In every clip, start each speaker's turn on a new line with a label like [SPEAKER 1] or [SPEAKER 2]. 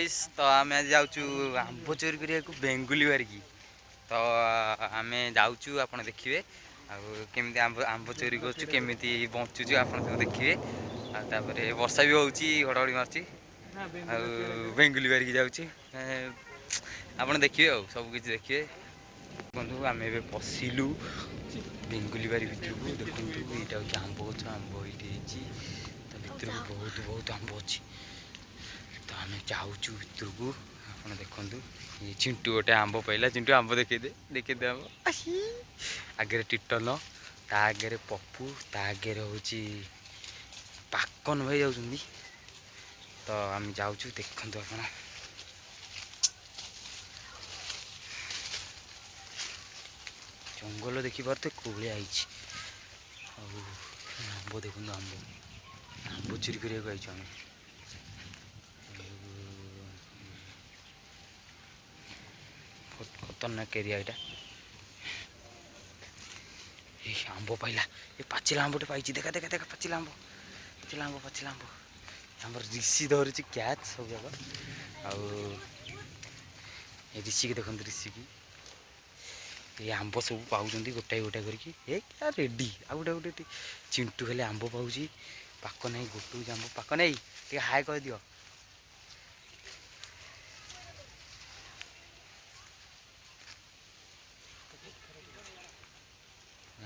[SPEAKER 1] Guys तो आम जाऊँ आंब चोरी करने बेंगुली बारिकी तो आम जाऊँ आप देखिए आमती आंब चोरी करमी बचुचु आप देखिए आपर वर्षा भी होची घड़घड़ी मार्ची बेंगुली बारिकी जाऊँगी आप देखिए सब किसी देखिए बंधु आम पशिलु बेंगुली बारी भितर को देखो यहाँ हूँ आंब गच आंब ये भितर को बहुत बहुत आंब अच्छी तो आम जाऊँ भितर को आप देखु ये चिंटू गोटे आंब पाइला चिंटू आंब देखदे आंब आगे टिटन ता आगे पप्पू ता आगे हूँ पाकन भाई जाऊँ तो आम जाऊँ देखु आप जंगल देखिपारे कोले आई आंब देखो आंब आंब चोरी करने को आम खतरनाक एरिया यहाँ ये आंब पाइला ये पाचिला आंबटे पाई देखा देखा देखा पाचिला आंब पाचिला आंब पाचिला आंब आम ऋषि धरी कैच सब जाक ऋषि की देखते ऋषि की ये आंब सब पाँच गोटाए गोटाए करके रेडी आ गोटे गोटे चिंटू खाली आंब पाँच पाक नहीं गोटू आंब पाक नहीं टे हाय कह दियो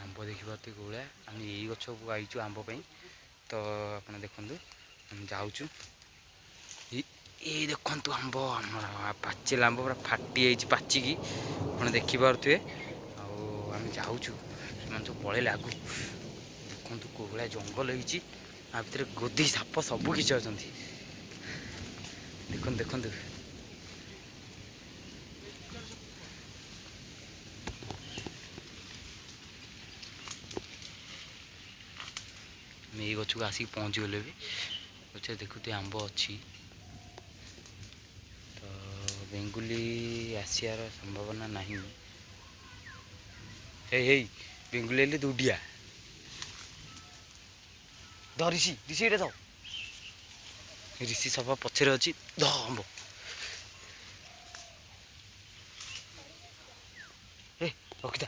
[SPEAKER 1] आंब देखिपारे कौड़ा आम यही गच को आईचु आंब तो आप देखु जाऊँ ये देखु आंब आम पाचिला आंब पूरा फाटी पाचिकी आप देखिपे आम जाऊँ सब पलैले आगू देखु कौड़ा जंगल हो भर गोदी साप सब किसी अच्छा देखु देखु यही गच को आसिक पहुँची गले भी गच देखुते आंब अच्छी तो बेंगुली आसार संभावना नहीं हे बेंगुली दुडिया ध ऋषि ऋषि ये ध ऋषि सफा पछे अच्छी ध आंब रखिता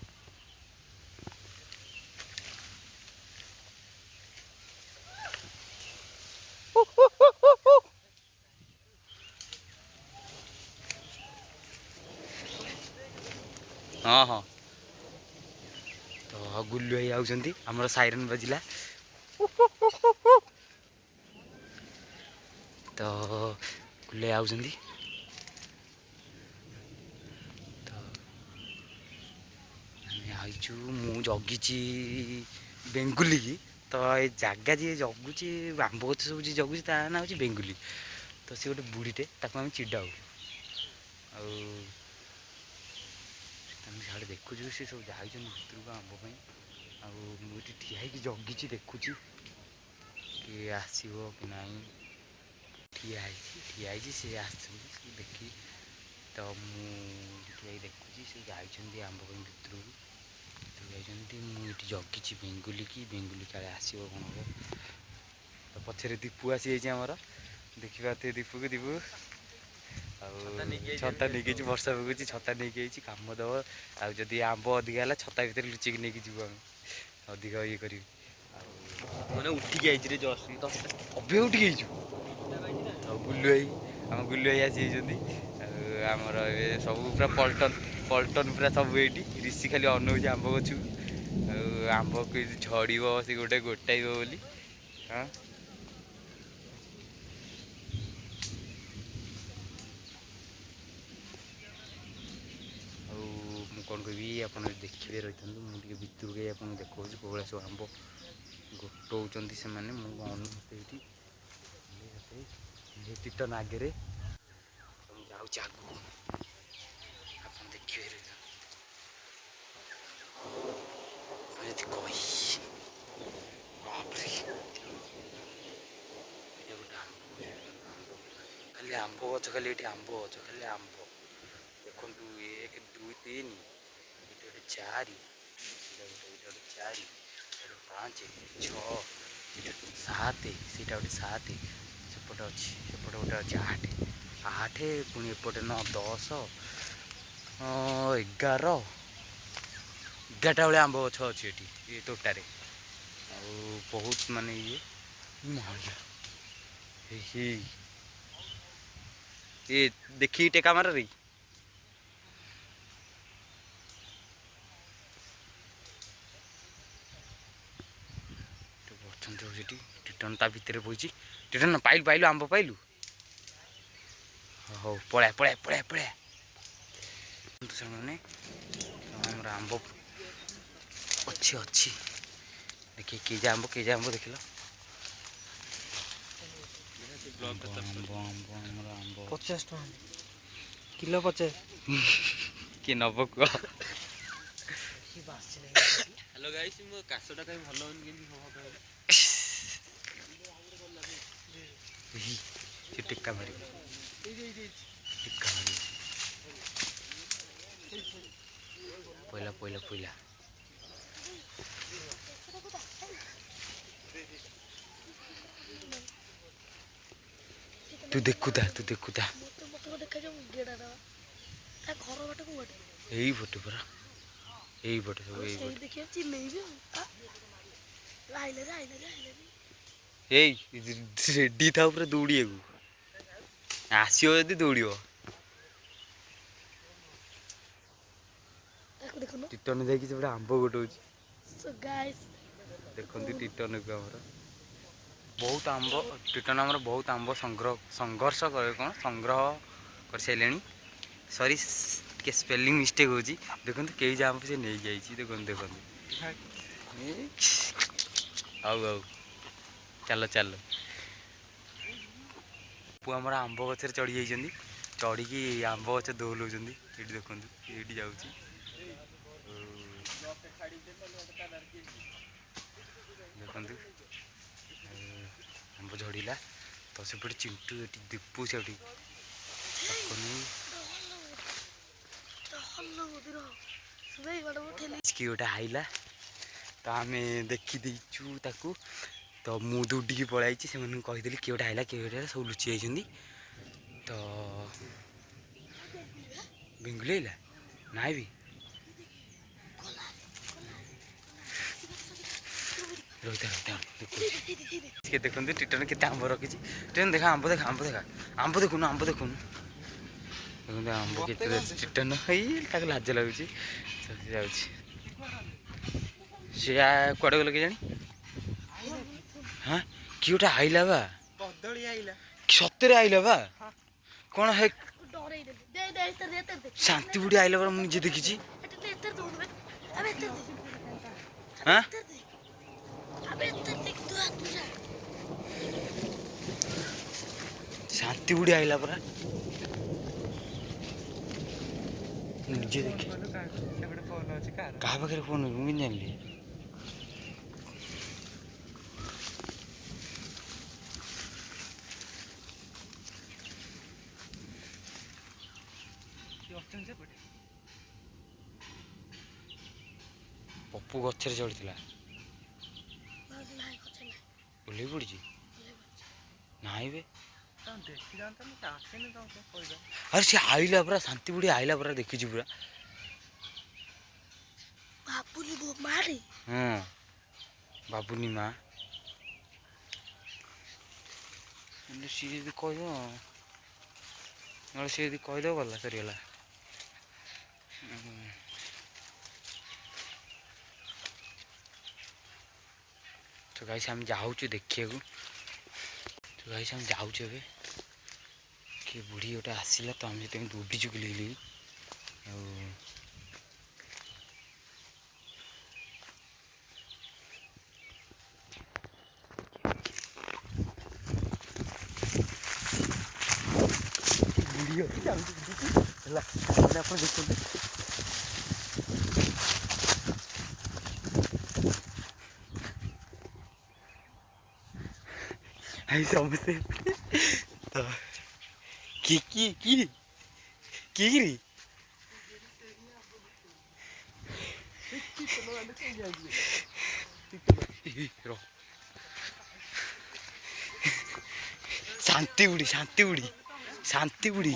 [SPEAKER 1] हाँ हाँ तो गुल्लू भाई आउଛନ୍ତି आमर साइरन बजिला तो गुल्लू आउଛନ୍ତି तो आईचु मु जगिची बेंगुली की तो ये जगह जी जगुची आंब गच सब जी जगुची ता ना हूँ बेंगुली तो सी गोटे बुढ़ीटे आम चिड़ाऊ आम देखुଛୁ सी सब जाइए भितर को आंब मुझे ठिया जगिची देखुची कि आसो कि ना ठिया सी देखी तो मुझे देखुची सी जाइए आंब भितर को मुझे जगिची बेंगुली की बेंगुली काले आसो कौन हम तो पछे दीपू आसी आमर देखिए दीपू को दीपू छता नहीं वर्षा पकड़ छता नहीं कम दब आदि आंब अधिका है छता भर लुचिक नहीं जीव आम अधिक ये कर मैंने उठिक आई जस्ट अभे उठिक गुल्लू भाई आम गुल्लू भाई आसी आमर सब पूरा पल्टन पल्टन पूरा सब ये ऋषि खाली अनौ आंब गचु आंब झड़ से गोटे गोटाइब बोली हाँ कौन कह आप देखिए रही था मुझे भितर के आप देखा कौन सब आंब गोटाऊँ से अनुमति ये टिटन आगे जाऊँ आगू आप देखिए खाली आंब गच खाली ये आंब गच खाली आंब देखु 1 2 3 गोटे 4 4 5 6 7 से गोटे 7 सेपटे अच्छी सेपटे गोटे अच्छे 8 8 ପୁଣି ଏପଟେ 9 10 11 11ଟା ବେଳେ ଆମ୍ବ ଗଛ ଅଛି ଏଠି ଏ ତୋଟାରେ। ଆଉ ବହୁତ ମାନେ ଇଏ ଏ ଦେଖିକି ଟେକା ମାରରେ ଅଛନ୍ତି ସେଠି। ଟିଟନ ତା ଭିତରେ ବଇଛି। ଟିଟନ ପାଇଲୁ ପାଇଲୁ ଆମ୍ବ ପାଇଲୁ। ହଉ ପଳା ପଳା ପଳା ପଳା ସେମାନେ ଆମର ଆମ୍ବ ଅଛି ଅଛି। ଦେଖି କି ଆମ୍ବ ଦେଖିଲ। ଆମ୍ବ
[SPEAKER 2] 50 ଟଙ୍କା କିଲୋ 50।
[SPEAKER 1] କିଏ ନବ କୁହ। ହ୍ୟାଲୋ ଗାଇସ୍, ମୋ କାଶଟା କାହିଁ ଭଲ ହଉନି କେମିତି ସେ ଟେକା ମାରିବ ପଇଲା ପଇଲା ପଇଲା। ତୁ ଦେଖୁଥା ଏଇ ପଟେ ପରା ଏଇ ପଟେ ସବୁ ଏଇ ପଟେ। ଏଇ ରେଡି ଥାଉ ପୁରା ଦୌଡ଼ିବାକୁ। ଆସିବ ଯଦି ଦୌଡ଼ିବ। ଟିଟନ ଯାଇକି ସେପଟେ ଆମ୍ବ ଗୋଟଉଛି। ଦେଖନ୍ତୁ ଟିଟନକୁ ଆମର ବହୁତ ଆମ୍ବ। ଟିଟନ ଆମର ବହୁତ ଆମ୍ବ ସଂଘର୍ଷ ସଂଗ୍ରହ କରିସାରିଲେଣି। ସରି ଟିକେ ସ୍ପେଲିଂ ମିଷ୍ଟେକ୍ ହେଉଛି। ଦେଖନ୍ତୁ କେହି ଯାହା ସେ ନେଇଯାଇଛି। ଦେଖନ୍ତୁ ହଉ ହଉ ଚାଲ ଚାଲ। ପୁଅ ଆମର ଆମ୍ବ ଗଛରେ ଚଢ଼ି ଯାଇଛନ୍ତି। ଚଢ଼ିକି ଆମ୍ବ ଗଛ ଦୋହଲଉଛନ୍ତି। ଏଇଠି ଦେଖନ୍ତୁ ଏଇଠି ଯାଉଛି। ଦେଖନ୍ତୁ ଆମ୍ବ ଝଡ଼ିଲା ତ ସେପଟେ ଚିଣ୍ଟୁ ଏଠି ଦୀପୁ ସେଠି କିଏ ଗୋଟେ ଆଇଲା ତ ଆମେ ଦେଖିଦେଇଛୁ ତାକୁ। ତ ମୁଁ ଦୌଡ଼ିକି ପଳାଇଛି। ସେମାନଙ୍କୁ କହିଥିଲି କିଏ ଗୋଟେ ଆଇଲା କିଏ ଗୋଟେ ଆଇଲା, ସବୁ ଲୁଚି ଯାଇଛନ୍ତି। ତ ବେଙ୍ଗୁଲି ଆଇଲା ନାଇଁ ବେ ଟିକେ ଦେଖନ୍ତୁ ଟିଟନ କେତେ ଆମ୍ବ ରଖିଛି। ଟିଟନ ଦେଖା ଆମ୍ବ ଦେଖା ଆମ୍ବ ଦେଖା ଆମ୍ବ ଦେଖୁନୁ ଆମ୍ବ ଦେଖୁନୁ। ଦେଖନ୍ତୁ ଆମ୍ବ କେତେ ଟିଟନ ହେଇ ତାକୁ ଲାଜ ଲାଗୁଛି। ଯାଉଛି ସିଏ କୁଆଡ଼େ ଗଲେ କେଜାଣି। ହଁ କିଏ ଗୋଟେ ଆଇଲା ବା ସତରେ ଆଇଲା ବା। କଣ ହେ ଶାନ୍ତି ବୁଢ଼ୀ ଆଇଲା ପରା, ମୁଁ ନିଜେ ଦେଖିଛି। ଆଁ ଶାନ୍ତି ବୁଢ଼ୀ ଆଇଲା ପରା, ନିଜେ ଦେଖି। କାହା ପାଖରେ ଫୋନ ଅଛି ମୁଁ କେମିତି ଜାଣିଲି। ପପୁ ଗଛରେ ଚଢ଼ିଥିଲା। ଓହ୍ଲେଇ ପଡ଼ିଛି ନାଇଁ ବେ। ଆରେ ସେ ଆଇଲା ପୁରା, ଶାନ୍ତି ବୁଢ଼ୀ ଆଇଲା ପୁରା, ଦେଖିଛୁ ପୁରା। ହଁ ବାବୁନି ମା। ସିଏ ଯଦି କହିବ ନହେଲେ ସିଏ ଯଦି କହିଦେବ ଗଲା ସରିଗଲା। ତ ଗାଇସ୍ ଆମେ ଯାଉଛୁ ଦେଖିବାକୁ। ତ ଗାଇସ୍ ଆମେ ଯାଉଛୁ ଏବେ। କିଏ ବୁଢ଼ୀ ଗୋଟେ ଆସିଲା ତ ଆମେ ସେଥିପାଇଁ ଦୌଡ଼ିଛୁ କିଲିକିଲି। ଆଉ ବୁଢ଼ୀ ଅଛି ହେଲା ଆପଣ ଦେଖନ୍ତୁ। ଆଇ ସମସ୍ତେ ତ କିରି ଶାନ୍ତି ବୁଢ଼ୀ ଶାନ୍ତି ବୁଢ଼ୀ